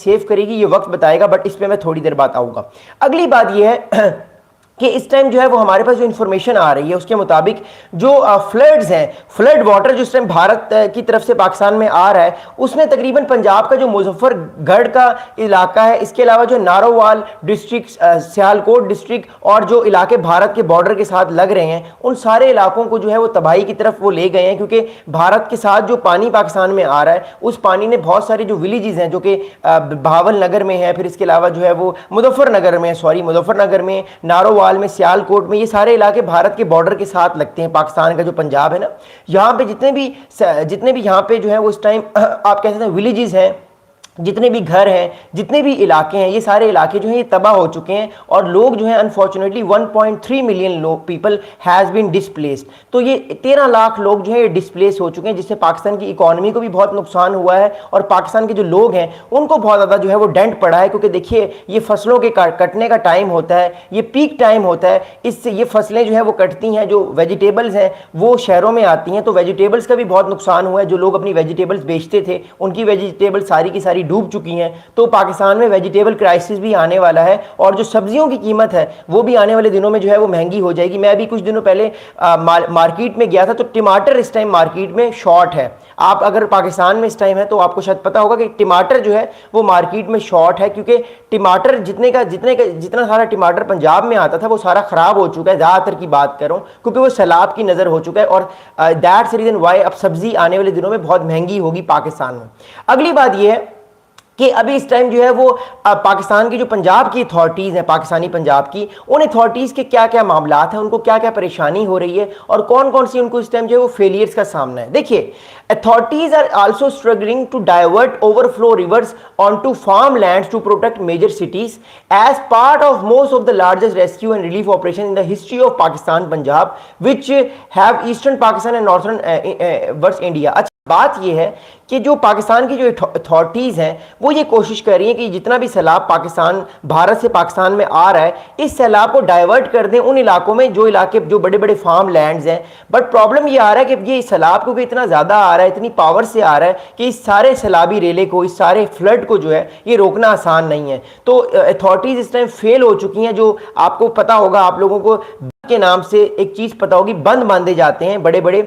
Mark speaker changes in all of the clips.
Speaker 1: Save کرے گی یہ وقت بتائے گا, بٹ اس پہ میں تھوڑی دیر بعد آؤں گا. اگلی بات یہ ہے کہ اس ٹائم جو ہے وہ ہمارے پاس جو انفارمیشن آ رہی ہے اس کے مطابق جو فلڈز ہیں, فلڈ واٹر جو اس ٹائم بھارت کی طرف سے پاکستان میں آ رہا ہے, اس میں تقریباً پنجاب کا جو مظفر گڑھ کا علاقہ ہے, اس کے علاوہ جو نارووال ڈسٹرکٹ, سیالکوٹ ڈسٹرکٹ اور جو علاقے بھارت کے بارڈر کے ساتھ لگ رہے ہیں, ان سارے علاقوں کو جو ہے وہ تباہی کی طرف وہ لے گئے ہیں, کیونکہ بھارت کے ساتھ جو پانی پاکستان میں آ رہا ہے اس پانی نے بہت سارے جو ولیجز ہیں جو کہ بہاول نگر میں ہے, پھر اس کے علاوہ جو ہے وہ مظفر نگر میں, نارووال میں, سیالکوٹ میں, یہ سارے علاقے بھارت کے بارڈر کے ساتھ لگتے ہیں. پاکستان کا جو پنجاب ہے نا, یہاں پہ جتنے بھی یہاں پہ جو ہے وہ اس ٹائم آپ کہہ سکتے ہیں ولیجز ہیں, جتنے بھی گھر ہیں, جتنے بھی علاقے ہیں, یہ سارے علاقے جو ہیں یہ تباہ ہو چکے ہیں, اور لوگ جو ہیں unfortunately 1.3 million people has been displaced. تو یہ 13 لاکھ لوگ جو ہیں یہ ڈسپلیس ہو چکے ہیں, جس سے پاکستان کی اکانومی کو بھی بہت نقصان ہوا ہے, اور پاکستان کے جو لوگ ہیں ان کو بہت زیادہ جو ہے وہ ڈینٹ پڑا ہے, کیونکہ دیکھیے یہ فصلوں کے کٹنے کا ٹائم ہوتا ہے, یہ پیک ٹائم ہوتا ہے, اس سے یہ فصلیں جو ہیں وہ کٹتی ہیں, جو ویجیٹیبلز ہیں وہ شہروں میں آتی ہیں, تو ویجیٹیبلز کا بھی بہت نقصان ہوا ہے. جو لوگ اپنی ویجیٹیبلز بیچتے تھے ان کی ویجیٹیبل ساری کی ساری ڈوب چکی ہیں, تو پاکستان میں ویجیٹیبل کرائسس بھی آنے والا ہے, اور جو سبزیوں کی قیمت ہے وہ بھی آنے والے دنوں میں جو ہے وہ مہنگی ہو جائے گی. میں ابھی کچھ دنوں پہلے مارکیٹ میں گیا تھا, تو ٹماٹر اس ٹائم مارکیٹ میں شارٹ ہے. آپ اگر پاکستان میں اس ٹائم ہے تو آپ کو شاید پتا ہوگا کہ ٹماٹر جو ہے وہ مارکیٹ میں شارٹ ہے, کیونکہ ٹماٹر جتنا سارا ٹماٹر پنجاب میں آتا تھا وہ سارا خراب ہو چکا ہے, زیادہ تر کی بات کروں, کیونکہ وہ سیلاب کی نظر ہو چکا ہے, اور دیٹس ریزن وائی اب سبزی آنے والے دنوں میں بہت مہنگی ہوگی پاکستان میں. اگلی بات یہ ہے کہ ابھی اس ٹائم جو ہے وہ پاکستان کی جو پنجاب کی اتھارٹیز ہیں, پاکستانی پنجاب کی, ان اتھارٹیز کے کیا کیا معاملات ہیں, ان کو کیا کیا پریشانی ہو رہی ہے, اور کون کون سی ان کو اس ٹائم جو ہے وہ فیلئرز کا سامنا ہے. دیکھیے, authorities are also struggling to divert overflow rivers onto farmlands to protect major cities as part of most of the largest rescue and relief operations in the history of Pakistan Punjab, which have eastern Pakistan and northern West India. بات یہ ہے کہ جو پاکستان کی جو authorities ہیں وہ یہ کوشش کر رہی ہیں کہ جتنا بھی سیلاب بھارت سے پاکستان میں آ رہا ہے, اس سیلاب کو ڈائیورٹ کر دیں ان علاقوں میں جو بڑے بڑے فارم لینڈز ہیں. بٹ پرابلم یہ آ رہا ہے کہ یہ سیلاب کو بھی اتنا زیادہ آ رہا ہے, اتنی پاور سے آ رہا ہے کہ اس سارے سیلابی ریلے کو, اس سارے فلڈ کو جو ہے یہ روکنا آسان نہیں ہے. تو اتھارٹیز اس ٹائم فیل ہو چکی ہیں. جو آپ کو پتا ہوگا, آپ لوگوں کو کے نام سے ایک چیز پتا ہوگی, بند باندھے جاتے ہیں بڑے بڑے,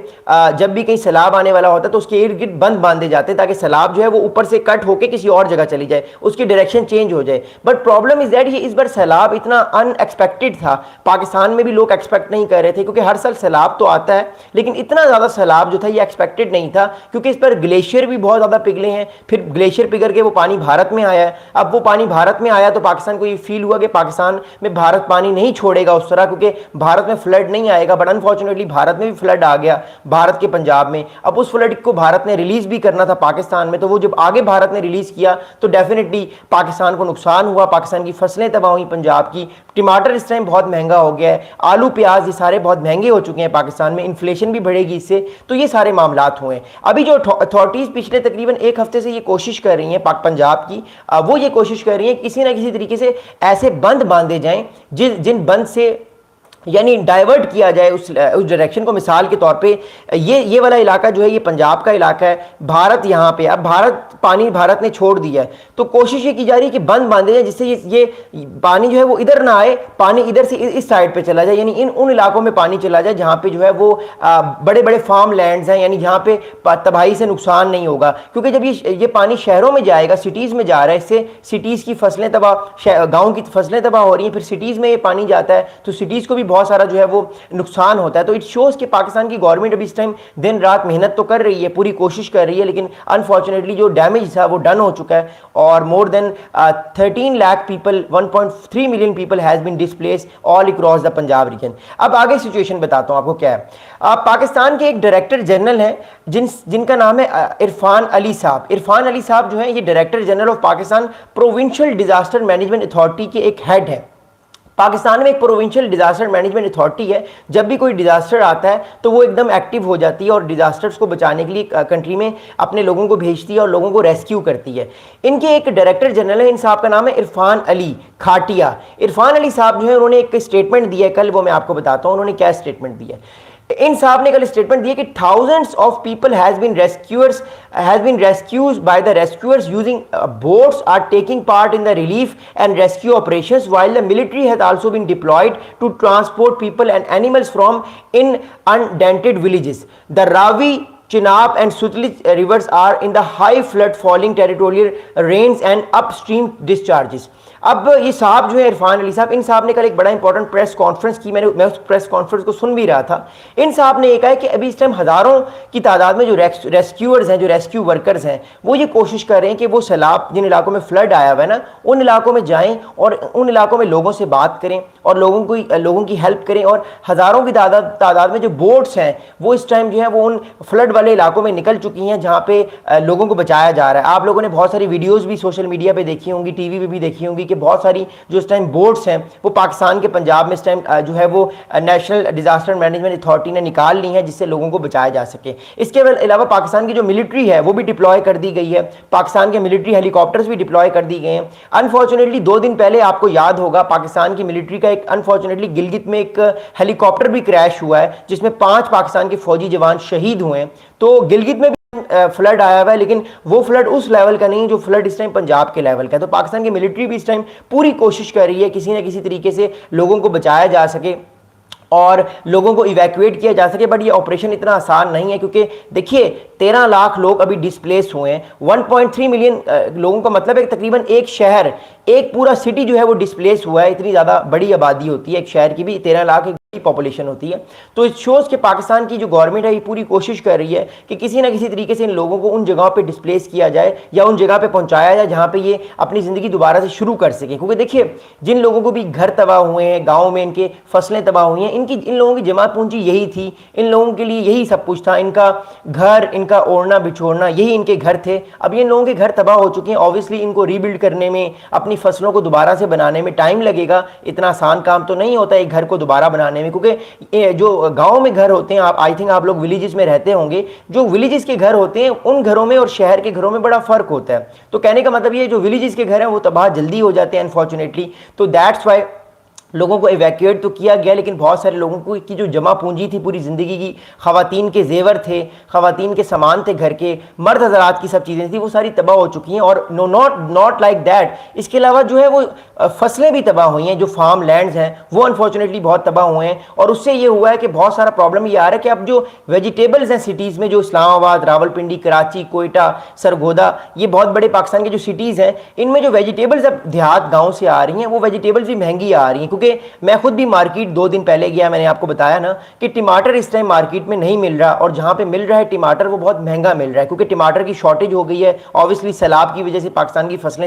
Speaker 1: جب بھی کہیں سیلاب آنے والا ہوتا ہے تو اس کے ارد گرد بند باندھے جاتے ہیں تاکہ سیلاب جو ہے وہ اوپر سے کٹ ہو کے کسی اور جگہ چلی جائے, اس کی ڈائریکشن چینج ہو جائے. بٹ پرابلم از دیٹ یہ اس بار سیلاب اتنا ان ایکسپیکٹڈ تھا, پاکستان میں بھی لوگ ایکسپیکٹ نہیں کر رہے تھے, کیونکہ ہر سال سیلاب تو آتا ہے لیکن اتنا زیادہ سیلاب جو تھا یہ ایکسپیکٹڈ نہیں تھا, کیونکہ اس پر گلیشیئر بھی بہت زیادہ پگھلے ہیں. پھر گلیشیئر پگھل کے وہ پانی بھارت میں آیا ہے. اب وہ پانی بھارت میں آیا تو پاکستان کو یہ فیل ہوا کہ پاکستان میں بھارت پانی نہیں چھوڑے گا اس طرح, کیونکہ بھارت میں فلڈ نہیں آئے گا. بٹ انفارچونیٹلی بھارت میں بھی فلڈ آ گیا, بھارت کے پنجاب میں. اب اس فلڈ کو بھارت نے ریلیز بھی کرنا تھا پاکستان میں, تو وہ جب آگے بھارت نے ریلیز کیا تو ڈیفینیٹلی پاکستان کو نقصان ہوا, پاکستان کی فصلیں تباہ ہوئی پنجاب کی. ٹماٹر اس ٹائم بہت مہنگا ہو گیا ہے, آلو پیاز یہ سارے بہت مہنگے ہو چکے ہیں پاکستان میں, انفلیشن بھی بڑھے گی اس سے. تو یہ سارے معاملات ہوئے ہیں. ابھی جو اتھارٹیز پچھلے تقریباً ایک ہفتے سے یہ کوشش کر رہی ہیں پنجاب کی, وہ یہ کوشش کر رہی ہیں کسی نہ کسی طریقے سے ایسے بند باندھے جائیں جن بند سے یعنی ڈائیورٹ کیا جائے اس ڈائریکشن کو. مثال کے طور پہ یہ والا علاقہ جو ہے یہ پنجاب کا علاقہ ہے, بھارت یہاں پہ, اب پانی بھارت نے چھوڑ دیا ہے, تو کوشش یہ کی جا رہی ہے کہ بند باندھے جائیں جس سے یہ پانی جو ہے وہ ادھر نہ آئے, پانی ادھر سے اس سائڈ پہ چلا جائے, یعنی ان علاقوں میں پانی چلا جائے جہاں پہ جو ہے وہ بڑے بڑے فارم لینڈز ہیں, یعنی جہاں پہ تباہی سے نقصان نہیں ہوگا. کیونکہ جب یہ پانی شہروں میں جائے گا, سٹیز میں جا رہا ہے, اس سے سٹیز کی فصلیں گاؤں کی فصلیں تباہ ہو رہی ہیں, پھر سٹیز میں یہ پانی جاتا ہے تو سٹیز کو بھی بہت سارا جو ہے وہ نقصان ہوتا ہے. تو اٹ شوز کہ پاکستان کی گورنمنٹ ابھی اس ٹائم دن رات محنت تو کر رہی ہے, پوری کوشش کر رہی ہے, لیکن انفارچونیٹلی جو ڈیمیج تھا وہ ڈن ہو چکا ہے, اور more than 13 lakh people, 1.3 million people has been displaced all across the Punjab region. اب آگے سچویشن بتاتا ہوں آپ کو کیا ہے. پاکستان کے ایک ڈائریکٹر جنرل ہیں جن کا نام ہے عرفان علی صاحب. عرفان علی صاحب جو ہیں یہ director general of Pakistan provincial disaster management authority کے ایک ہیڈ ہے. پاکستان میں ایک پروونشل ڈیزاسٹر مینجمنٹ اتھارٹی ہے, جب بھی کوئی ڈیزاسٹر آتا ہے تو وہ ایک دم ایکٹیو ہو جاتی ہے اور ڈیزاسٹرز کو بچانے کے لیے کنٹری میں اپنے لوگوں کو بھیجتی ہے اور لوگوں کو ریسکیو کرتی ہے. ان کے ایک ڈائریکٹر جنرل ہیں, ان صاحب کا نام ہے عرفان علی کھاٹیا. عرفان علی صاحب جو ہے انہوں نے ایک اسٹیٹمنٹ دیا ہے کل, وہ میں آپ کو بتاتا ہوں انہوں نے کیا اسٹیٹمنٹ دیا ہے. ان صاحب نے کل اسٹیٹمنٹ دی کہ thousands of people has been rescued by the rescuers using boats are taking part in the relief and rescue operations, while the military has also been deployed to transport people and animals from inundated villages. The Ravi, Chenab and Sutlej rivers are in the high flood following territorial rains and upstream discharges. اب یہ صاحب جو ہے عرفان علی صاحب، ان صاحب نے کل ایک بڑا امپورٹنٹ پریس کانفرنس کی، میں اس پریس کانفرنس کو سن بھی رہا تھا. ان صاحب نے یہ کہا کہ ابھی اس ٹائم ہزاروں کی تعداد میں جو ریسکیورز ہیں، جو ریسکیو ورکرز ہیں، وہ یہ کوشش کر رہے ہیں کہ وہ سیلاب جن علاقوں میں فلڈ آیا ہوا ہے نا، ان علاقوں میں جائیں اور ان علاقوں میں لوگوں سے بات کریں اور لوگوں کی ہیلپ کریں. اور ہزاروں کی تعداد میں جو بوٹس ہیں وہ اس ٹائم جو ہے وہ ان فلڈ والے علاقوں میں نکل چکی ہیں جہاں پہ لوگوں کو بچایا جا رہا ہے. آپ لوگوں نے بہت ساری ویڈیوز بھی سوشل میڈیا پہ دیکھی ہوں گی، ٹی وی پہ بھی دیکھی ہوں گی کہ بہت ساری جو اس ٹائم بوٹس ہیں وہ پاکستان کے پنجاب میں اس ٹائم جو ہے وہ نیشنل ڈیزاسٹر مینجمنٹ اتھارٹی نے نکال لی ہیں جس سے لوگوں کو بچایا جا سکے. اس کے علاوہ پاکستان کی جو ملٹری ہے وہ بھی ڈپلوائے کر دی گئی ہے، پاکستان کے ملٹری ہیلی کاپٹرز بھی ڈپلوائے کر دی گئے ہیں. انفارچونیٹلی 2 دن پہلے آپ کو یاد ہوگا پاکستان کی ملٹری کا ایک انفارچونیٹلی گلگت میں ایک ہیلی کاپٹر بھی کریش ہوا ہے جس میں 5 پاکستان کے فوجی جوان شہید ہوئے ہیں. تو گلگت میں فلڈ آیا ہوا ہے لیکن وہ فلڈ اس لیول کا نہیں جو فلڈ اس ٹائم پنجاب کے لیول کا ہے. تو پاکستان کی ملٹری بھی اس ٹائم پوری کوشش کر رہی ہے کسی نہ کسی طریقے سے لوگوں کو بچایا جا سکے اور لوگوں کو ایویکویٹ کیا جا سکے. بٹ یہ آپریشن اتنا آسان نہیں ہے کیونکہ دیکھیے 13 لاکھ لوگ ابھی ڈسپلیس ہوئے ہیں. 1.3 ملین لوگوں کا مطلب ہے تقریباً ایک شہر، ایک پورا سٹی جو ہے وہ ڈسپلیس ہوا ہے. اتنی زیادہ بڑی آبادی ہوتی ہے ایک شہر کی بھی، 13 لاکھ پاپولیشن ہوتی ہے. تو اس شوز کہ پاکستان کی جو گورنمنٹ ہے یہ پوری کوشش کر رہی ہے کہ کسی نہ کسی طریقے سے ان لوگوں کو ان جگہوں پہ ڈسپلیس کیا جائے یا ان جگہ پہ پہنچایا جائے جہاں پہ یہ اپنی زندگی دوبارہ سے شروع کر سکیں. کیونکہ دیکھیے جن لوگوں کو بھی گھر تباہ ہوئے ہیں، گاؤں میں ان کے فصلیں تباہ ہوئی ہیں، ان لوگوں کی جمع پونجی یہی تھی، ان لوگوں کے لیے یہی سب کچھ تھا، ان کا گھر، ان کا اوڑھنا بچھوڑنا، یہی ان کے گھر تھے. اب یہ لوگوں کے گھر تباہ ہو چکے ہیں، اوبویسلی ان کو ری بلڈ کرنے میں، اپنی فصلوں کو دوبارہ سے بنانے میں ٹائم لگے گا. اتنا آسان کام تو نہیں ہوتا ایک گھر کو دوبارہ بنانے میں، کیونکہ جو گاؤں میں گھر ہوتے ہیں، آئی تھنک آپ لوگ ولیجز میں رہتے ہوں گے، جو ولیجز کے گھر ہوتے ہیں ان گھروں میں اور شہر کے گھروں میں بڑا فرق ہوتا ہے. تو کہنے کا مطلب یہ جو ولیجز کے گھر ہیں وہ تباہ جلدی ہو جاتے ہیں انفارچونیٹلی. تو دیٹس وائی لوگوں کو ایویکویٹ تو کیا گیا لیکن بہت سارے لوگوں کی جو جمع پونجی تھی پوری زندگی کی، خواتین کے زیور تھے، خواتین کے سامان تھے، گھر کے مرد حضرات کی سب چیزیں تھیں، وہ ساری تباہ ہو چکی ہیں. اور ناٹ لائک دیٹ، اس کے علاوہ جو ہے وہ فصلیں بھی تباہ ہوئی ہیں، جو فارم لینڈز ہیں وہ انفارچونیٹلی بہت تباہ ہوئے ہیں. اور اس سے یہ ہوا ہے کہ بہت سارا پرابلم یہ آ رہا ہے کہ اب جو ویجیٹیبلز ہیں سٹیز میں، جو اسلام آباد، راولپنڈی، کراچی، کوئٹہ، سرگودا، یہ بہت بڑے پاکستان کے جو سٹیز ہیں، ان میں جو ویجیٹیبلز اب دیہات گاؤں سے آ رہی ہیں وہ ویجیٹیبلز بھی مہنگی آ رہی ہیں. کیونکہ میں خود بھی مارکیٹ 2 دن پہلے گیا، میں نے آپ کو بتایا نا کہ ٹماٹر اس ٹائم مارکیٹ میں نہیں مل رہا، اور جہاں پہ مل رہا ہے ٹماٹر وہ بہت مہنگا مل رہا ہے کیونکہ ٹماٹر کی شارٹیج ہو گئی ہے. اوبویسلی سیلاب کی وجہ سے پاکستان کی فصلیں